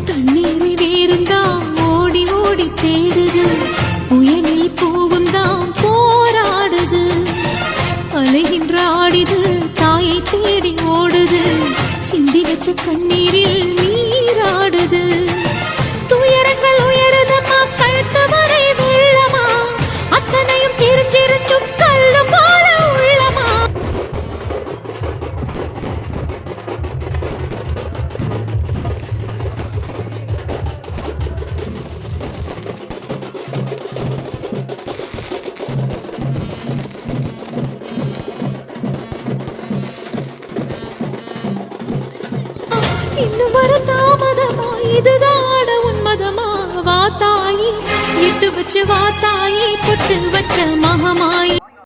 தண்ணீரை வேறுந்தான் ஓடி ஓடி தேடுது, புயலில் பூவும் தான் போராடுது, அலைகின்ற ஆடிது தாயை தேடி ஓடுது, சிந்தி வச்ச கண்ணீரில் நீராடுது. துயரங்கள் உயருதமா கழுத்து வரை வெள்ளமா, அத்தனையும் தெரிஞ்சிருந்தும் கல்லு போல உள்ளமா. இன்னும் வர தாமதமா, இதுதான உன்மதமா? வா தாயி, எட்டு வச்சு வா தாயி, பொட்டு வச்ச மகமாயி.